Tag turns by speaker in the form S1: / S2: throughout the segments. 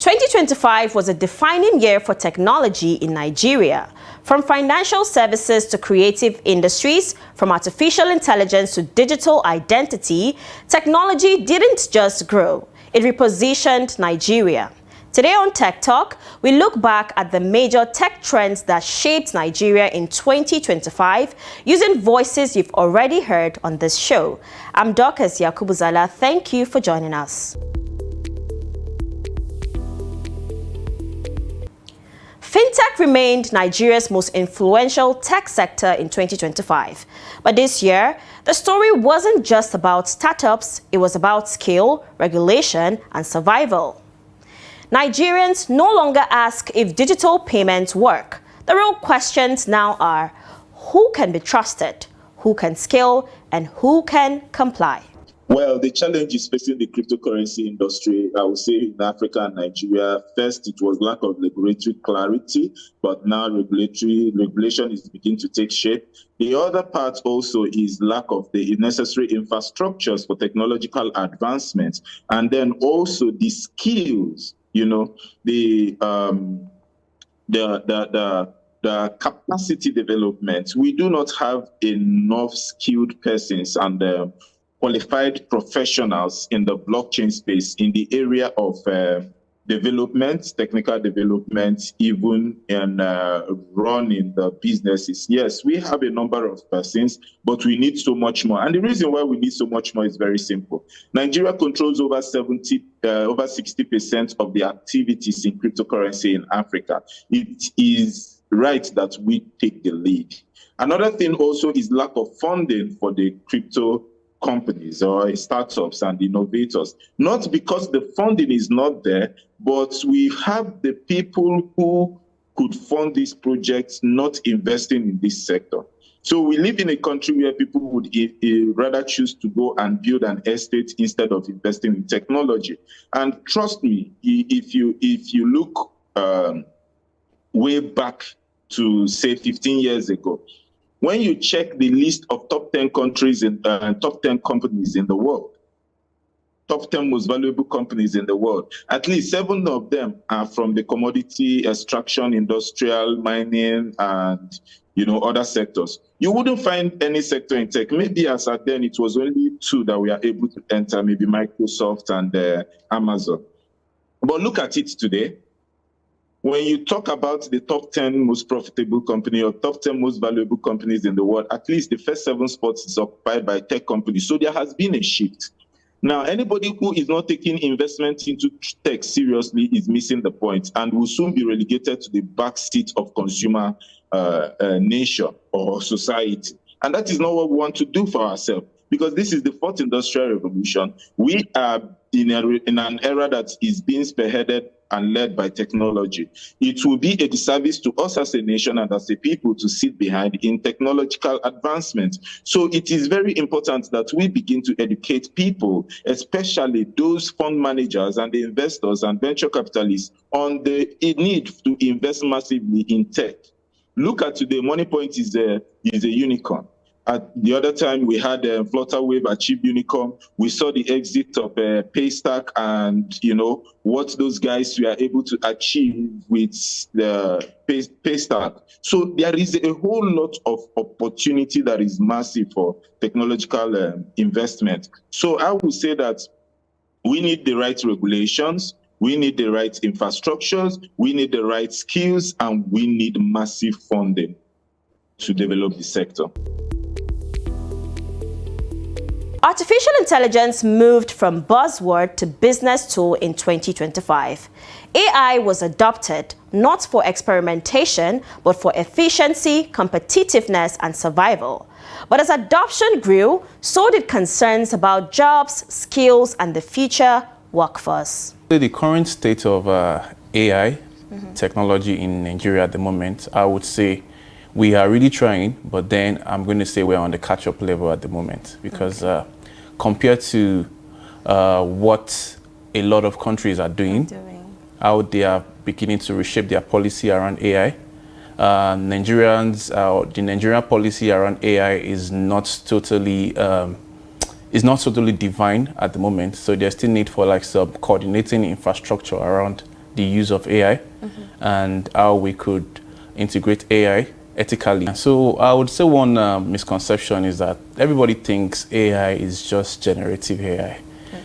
S1: 2025 was a defining year for technology in Nigeria. From financial services to creative industries, from artificial intelligence to digital identity, technology didn't just grow, it repositioned Nigeria. Today on Tech Talk, we look back at the major tech trends that shaped Nigeria in 2025 using voices you've already heard on this show. I'm Dorcas Yakubuzala. Thank you for joining us. Fintech remained Nigeria's most influential tech sector in 2025. But this year, the story wasn't just about startups, it was about scale, regulation, and survival. Nigerians no longer ask if digital payments work. The real questions now are, who can be trusted, who can scale, and who can comply?
S2: Well, the challenge is facing the cryptocurrency industry, I would say in Africa and Nigeria. First, it was lack of regulatory clarity, but now regulation is beginning to take shape. The other part also is lack of the necessary infrastructures for technological advancements, and then also the skills, the capacity development. We do not have enough skilled persons and qualified professionals in the blockchain space in the area of development, technical development, even in running the businesses. Yes, we have a number of persons, but we need so much more. And the reason why we need so much more is very simple. Nigeria controls over 60% of the activities in cryptocurrency in Africa. It is right that we take the lead. Another thing also is lack of funding for the crypto companies or startups and innovators, not because the funding is not there, but we have the people who could fund these projects not investing in this sector. So we live in a country where people would rather choose to go and build an estate instead of investing in technology. And trust me, if you look way back to say 15 years ago, when you check the list of top 10 countries and top 10 companies in the world, top 10 most valuable companies in the world, at least 7 of them are from the commodity extraction, industrial, mining, and other sectors. You wouldn't find any sector in tech. Maybe as at then, it was only 2 that we are able to enter, maybe Microsoft and Amazon. But look at it today. When you talk about the top 10 most profitable company or top 10 most valuable companies in the world, at least the first 7 spots is occupied by tech companies. So there has been a shift. Now, anybody who is not taking investment into tech seriously is missing the point and will soon be relegated to the backseat of consumer nation or society. And that is not what we want to do for ourselves, because this is the 4th industrial revolution. We are in an era that is being spearheaded and led by technology. It will be a disservice to us as a nation and as a people to sit behind in technological advancement. So it is very important that we begin to educate people, especially those fund managers and the investors and venture capitalists, on the need to invest massively in tech. Look at today, MoneyPoint is a unicorn. At the other time, we had Flutterwave achieve unicorn. We saw the exit of Paystack and, what those guys were able to achieve with the Paystack. So there is a whole lot of opportunity that is massive for technological investment. So I would say that we need the right regulations, we need the right infrastructures, we need the right skills, and we need massive funding to develop the sector.
S1: Artificial intelligence moved from buzzword to business tool in 2025. AI was adopted not for experimentation, but for efficiency, competitiveness, and survival. But as adoption grew, so did concerns about jobs, skills, and the future workforce.
S3: The current state of AI technology in Nigeria at the moment, I would say we are really trying, but then I'm going to say we're on the catch-up level at the moment because compared to what a lot of countries are doing, how they are beginning to reshape their policy around AI, the Nigerian policy around AI is not totally defined at the moment. So there's still need for like some coordinating infrastructure around the use of AI and how we could integrate AI ethically. So I would say one misconception is that everybody thinks AI is just generative AI.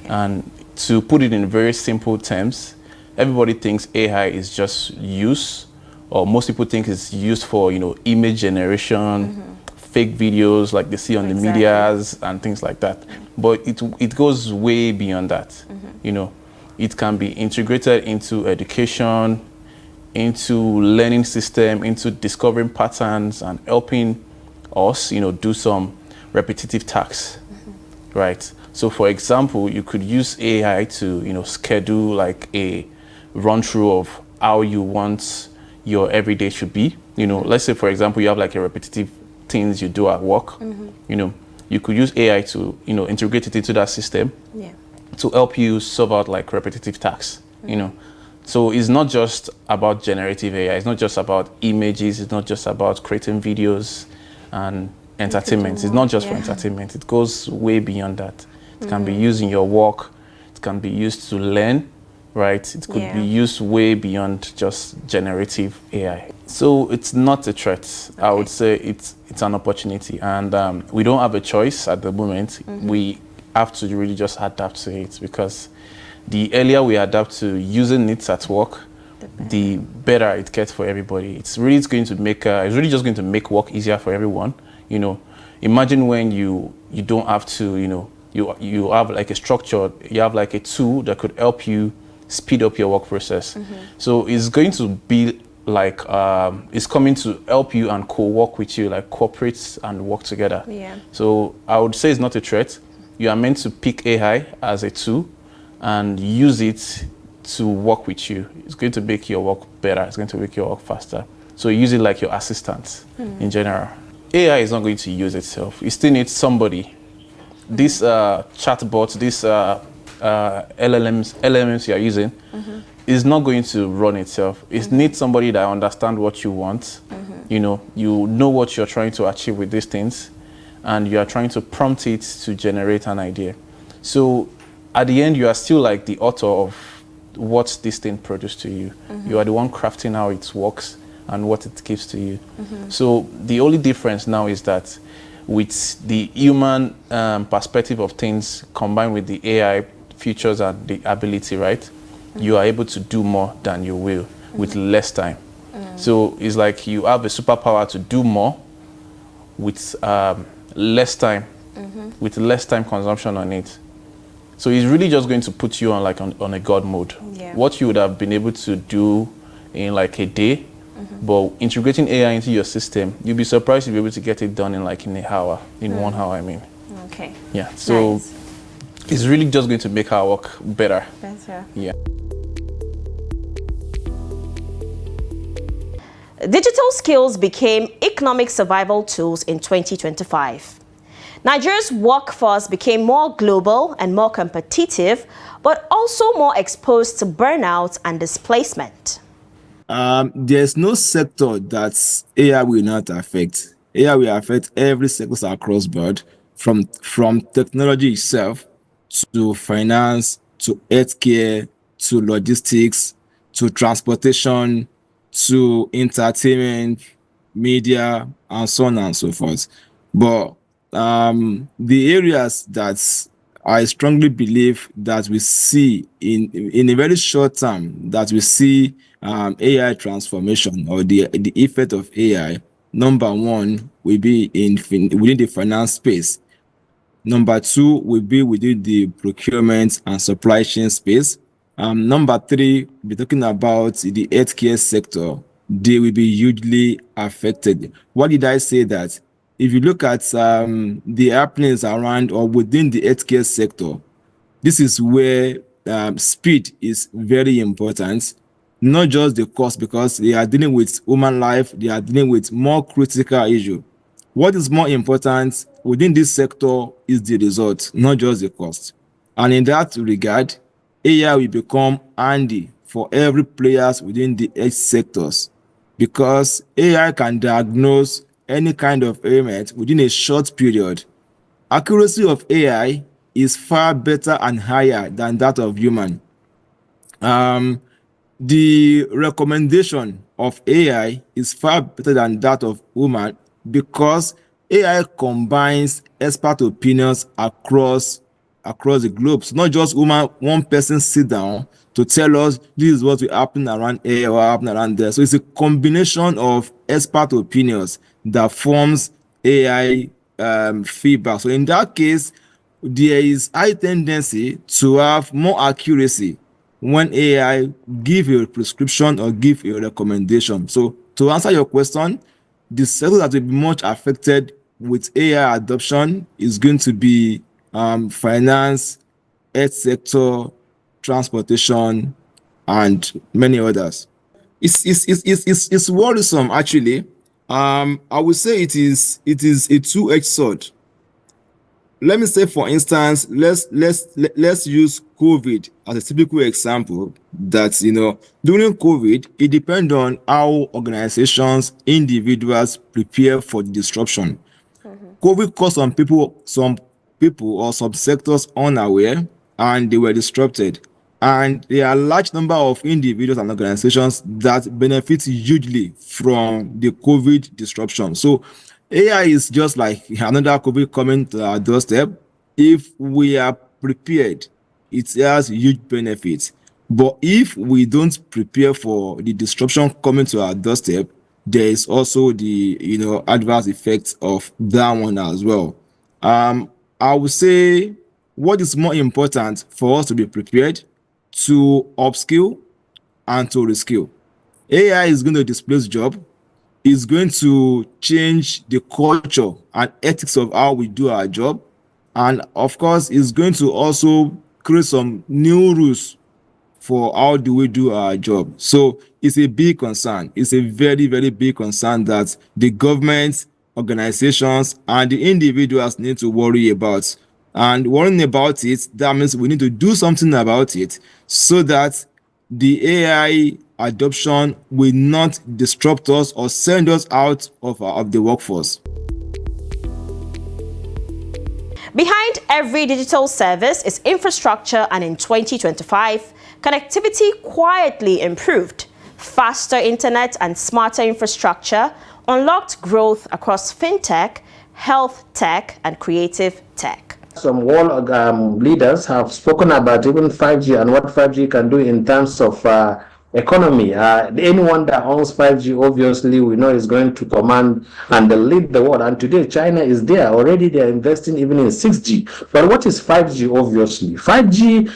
S3: And to put it in very simple terms, everybody thinks AI is just use, or most people think it's used for, image generation, fake videos like they see on the medias and things like that. But it goes way beyond that. It can be integrated into education, into learning system, into discovering patterns and helping us, do some repetitive tasks, right? So for example, you could use AI to, schedule like a run through of how you want your everyday should be. Let's say for example, you have like a repetitive things you do at work. You could use AI to, integrate it into that system to help you solve out like repetitive tasks, So it's not just about generative AI. It's not just about images. It's not just about creating videos and entertainment. It's not just for entertainment. It goes way beyond that. It can be used in your work. It can be used to learn, right? It could be used way beyond just generative AI. So it's not a threat. I would say it's an opportunity. And we don't have a choice at the moment. We have to really just adapt to it, because the earlier we adapt to using it at work, the better it gets for everybody. It's really going to make it's really just going to make work easier for everyone. Imagine when you don't have to, you have like a structure, you have like a tool that could help you speed up your work process. So it's going to be like it's coming to help you and co-work with you, like cooperate and work together. So I would say it's not a threat. You are meant to pick AI as a tool and use it to work with you. It's going to make your work better. It's going to make your work faster. So use it like your assistant in general. AI is not going to use itself. It still needs somebody. This chatbot, this LLMs you are using, is not going to run itself. It needs somebody that understands what you want. You know what you're trying to achieve with these things, and you are trying to prompt it to generate an idea. So at the end, you are still like the author of what this thing produced to you. You are the one crafting how it works and what it gives to you. So the only difference now is that with the human perspective of things combined with the AI features and the ability, right? You are able to do more than you will with less time. So it's like you have a superpower to do more with less time, with less time consumption on it. So it's really just going to put you on a God mode. What you would have been able to do in like a day, but integrating AI into your system, you'll be surprised you'll be able to get it done in an hour, in 1 hour, I mean.
S1: Okay.
S3: Yeah, so
S1: nice.
S3: It's really just going to make our work better. Yeah.
S1: Digital skills became economic survival tools in 2025. Nigeria's workforce became more global and more competitive, but also more exposed to burnout and displacement.
S4: There's no sector that AI will not affect. AI will affect every sector across board, from technology itself to finance to healthcare to logistics to transportation to entertainment, media, and so on and so forth. But the areas that I strongly believe that we see in a very short term that we see AI transformation or the effect of AI. Number one will be within the finance space. Number two will be within the procurement and supply chain space. Number three, we're talking about the healthcare sector. They will be hugely affected. Why did I say that? If you look at the happenings around or within the healthcare sector, this is where speed is very important, not just the cost, because they are dealing with human life, they are dealing with more critical issue. What is more important within this sector is the result, not just the cost. And in that regard, AI will become handy for every players within the health sectors, because AI can diagnose any kind of ailment within a short period. Accuracy of AI is far better and higher than that of human. the recommendation of AI is far better than that of human, because AI combines expert opinions across the globe. So not just one person sit down to tell us this is what will happen around here or happen around there. So it's a combination of expert opinions that forms AI feedback. So in that case, there is high tendency to have more accuracy when AI give a prescription or give a recommendation. So to answer your question, the sector that will be much affected with AI adoption is going to be finance, health sector, transportation, and many others. It's worrisome actually. I would say it is a two-edged sword. Let me say, for instance, let's use COVID as a typical example. That, during COVID, it depends on how organizations, individuals prepare for the disruption. COVID caught some people or some sectors unaware, and they were disrupted. And there are a large number of individuals and organizations that benefit hugely from the COVID disruption. So AI is just like another COVID coming to our doorstep. If we are prepared, it has huge benefits. But if we don't prepare for the disruption coming to our doorstep, there is also the adverse effects of that one as well. I would say, what is more important for us to be prepared, to upskill and to reskill. AI is going to displace job, is going to change the culture and ethics of how we do our job, and of course is going to also create some new rules for how do we do our job. So it's a big concern. It's a very, very big concern that the government, organizations, and the individuals need to worry about. And worrying about it, that means we need to do something about it so that the AI adoption will not disrupt us or send us out of the workforce.
S1: Behind every digital service is infrastructure, and in 2025, connectivity quietly improved. Faster internet and smarter infrastructure unlocked growth across fintech, health tech, and creative tech.
S5: Some world leaders have spoken about even 5G and what 5G can do in terms of economy. Anyone that owns 5G, obviously, we know is going to command and lead the world. And today, China is there. Already, they are investing even in 6G. But what is 5G, obviously? 5G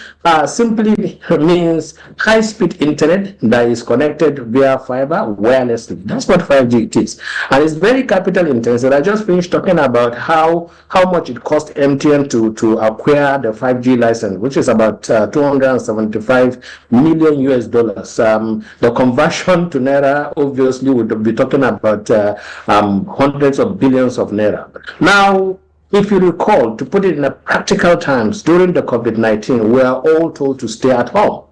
S5: simply means high-speed internet that is connected via fiber wirelessly. That's what 5G it is. And it's very capital intensive. I just finished talking about how much it cost MTN to acquire the 5G license, which is about 275 million US dollars. The conversion to naira obviously would be talking about hundreds of billions of naira. Now, if you recall, to put it in a practical terms, during the COVID-19, we are all told to stay at home.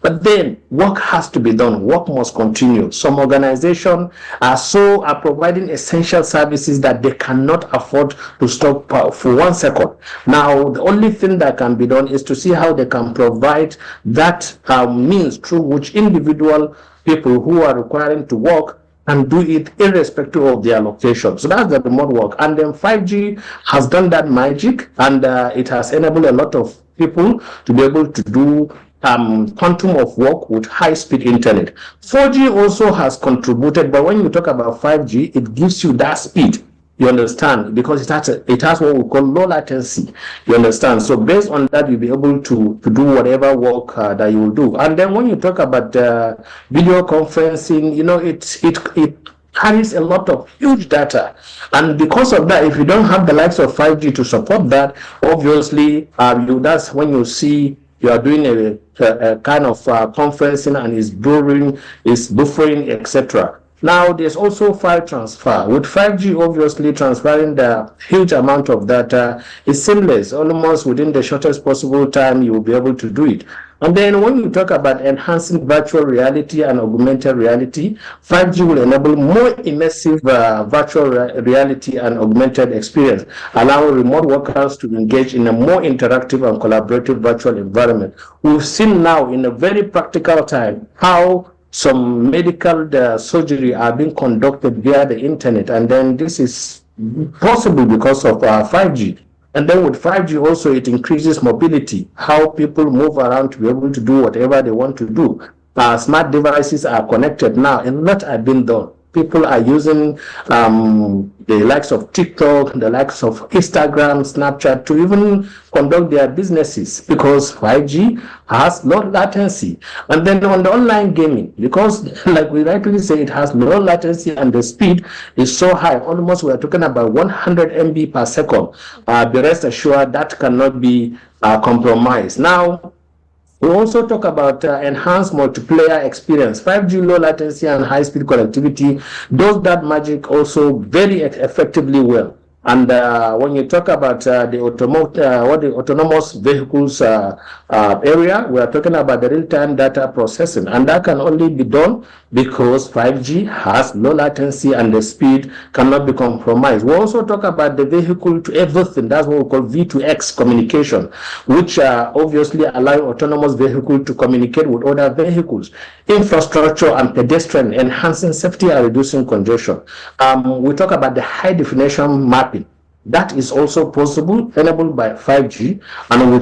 S5: But then work has to be done. Work must continue. Some organizations are providing essential services that they cannot afford to stop for 1 second. Now, the only thing that can be done is to see how they can provide that means through which individual people who are requiring to work and do it irrespective of their location. So that's the remote work. And then 5G has done that magic, and it has enabled a lot of people to be able to do quantum of work with high-speed internet. 4G also has contributed, but when you talk about 5G, it gives you that speed. You understand? Because it has what we call low latency. You understand? So based on that, you'll be able to do whatever work that you will do. And then when you talk about video conferencing, it carries a lot of huge data. And because of that, if you don't have the likes of 5G to support that, obviously, that's when you see you are doing a kind of conferencing and is buffering, etc. Now, there's also file transfer. With 5G, obviously, transferring the huge amount of data is seamless. Almost within the shortest possible time, you will be able to do it. And then when you talk about enhancing virtual reality and augmented reality, 5G will enable more immersive virtual reality and augmented experience, allowing remote workers to engage in a more interactive and collaborative virtual environment. We've seen now in a very practical time how some medical surgery are being conducted via the internet, and then this is possible because of 5G. And then with 5G also, it increases mobility, how people move around to be able to do whatever they want to do. Smart devices are connected now, and a lot are being done. People are using the likes of TikTok, the likes of Instagram, Snapchat to even conduct their businesses because 5G has low latency. And then on the online gaming, because like we rightly say, it has low latency and the speed is so high, almost we are talking about 100 MB per second. Be rest assured that cannot be compromised. Now, we also talk about enhanced multiplayer experience. 5G low latency and high-speed connectivity does that magic also very effectively well. And when you talk about the autonomous vehicles area, we are talking about the real-time data processing, and that can only be done because 5G has low latency and the speed cannot be compromised. We also talk about the vehicle to everything. That's what we call V2X communication, which obviously allow autonomous vehicle to communicate with other vehicles, infrastructure and pedestrian, enhancing safety and reducing congestion. We talk about the high definition mapping. That is also possible, enabled by 5G, and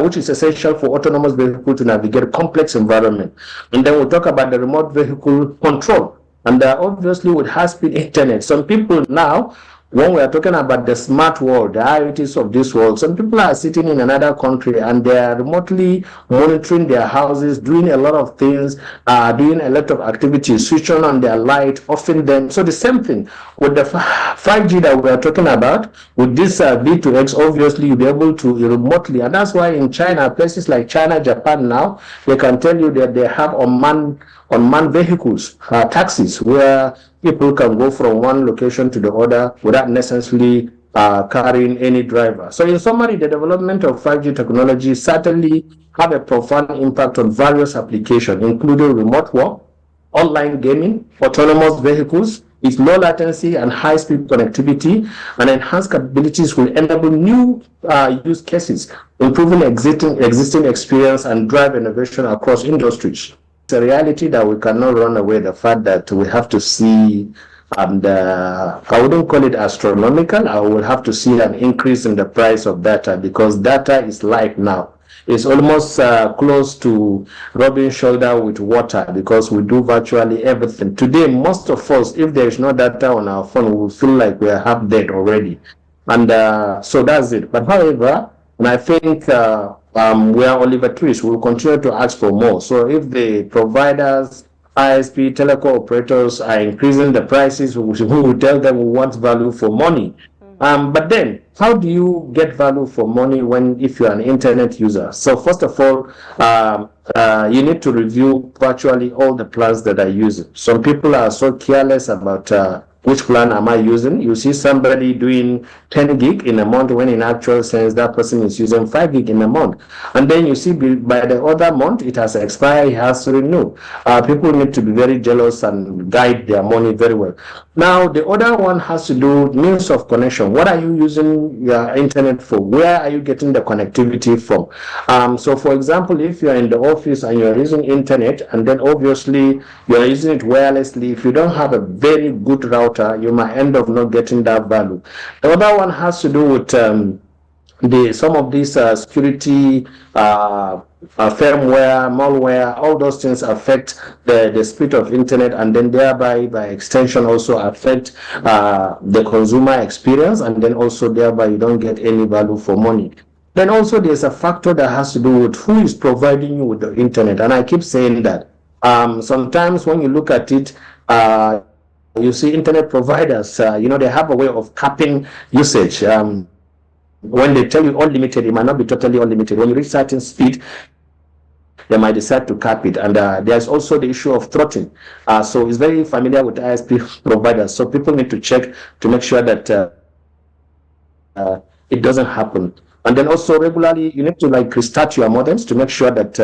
S5: which is essential for autonomous vehicle to navigate complex environment. And then we'll talk about the remote vehicle control, and obviously with high-speed internet. Some people now, when we are talking about the smart world, the IoTs of this world, some people are sitting in another country and they are remotely monitoring their houses, doing a lot of things, doing a lot of activities, switching on their light, offing them. So the same thing with the 5G that we are talking about, with this V2X, obviously you'll be able to remotely, and that's why in China, places like China, Japan now, they can tell you that they have unmanned vehicles, taxis, where people can go from one location to the other without necessarily carrying any driver. So in summary, the development of 5G technology certainly have a profound impact on various applications, including remote work, online gaming, autonomous vehicles, its low latency and high-speed connectivity, and enhanced capabilities will enable new use cases, improving existing experience and drive innovation across industries. It's a reality that we cannot run away, the fact that we have to see, and I wouldn't call it astronomical, I will have to see an increase in the price of data, because data is life now. It's almost close to rubbing shoulder with water, because we do virtually everything. Today, most of us, if there is no data on our phone, we will feel like we are half dead already. And so that's it. But however, and I think we are Oliver Twist, we will continue to ask for more. So if the providers, ISP, telecom operators are increasing the prices, we will tell them we want value for money. But then, how do you get value for money if you're an internet user? So first of all, you need to review virtually all the plans that are using. Some people are so careless about which plan am I using. You see somebody doing 10 gig in a month when in actual sense that person is using 5 gig in a month. And then you see by the other month it has expired, he has to renew. People need to be very jealous and guide their money very well. Now the other one has to do with means of connection. What are you using your internet for? Where are you getting the connectivity from? So for example, if you're in the office and you're using internet, and then obviously you're using it wirelessly, if you don't have a very good router, you might end up not getting that value. The other one has to do with some of these security firmware, malware, all those things affect the speed of internet, and then thereby by extension also affect the consumer experience, and then also thereby you don't get any value for money. Then also there's a factor that has to do with who is providing you with the internet, and I keep saying that sometimes when you look at it, you see internet providers, they have a way of capping usage. When they tell you unlimited, it might not be totally unlimited. When you reach certain speed, they might decide to cap it. And there's also the issue of throttling. So it's very familiar with ISP providers. So people need to check to make sure that it doesn't happen. And then also regularly, you need to like restart your modems to make sure that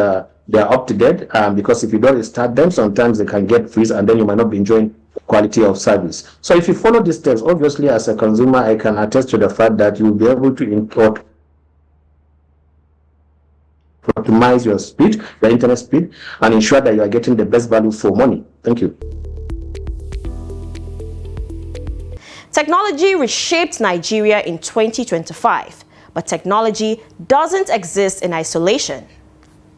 S5: they are up to date. Because if you don't restart them, sometimes they can get freeze, and then you might not be enjoying quality of service. So if you follow these steps, obviously as a consumer, I can attest to the fact that you will be able to optimize your speed, your internet speed, and ensure that you are getting the best value for money. Thank you.
S1: Technology reshaped Nigeria in 2025, but technology doesn't exist in isolation.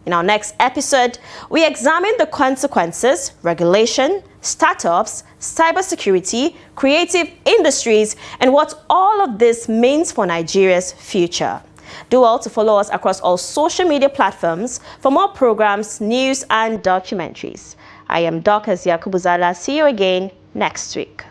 S1: In our next episode, we examine the consequences, regulation, startups, cybersecurity, creative industries, and what all of this means for Nigeria's future. Do well to follow us across all social media platforms for more programs, news, and documentaries. I am Dorcas Yakubuzala. See you again next week.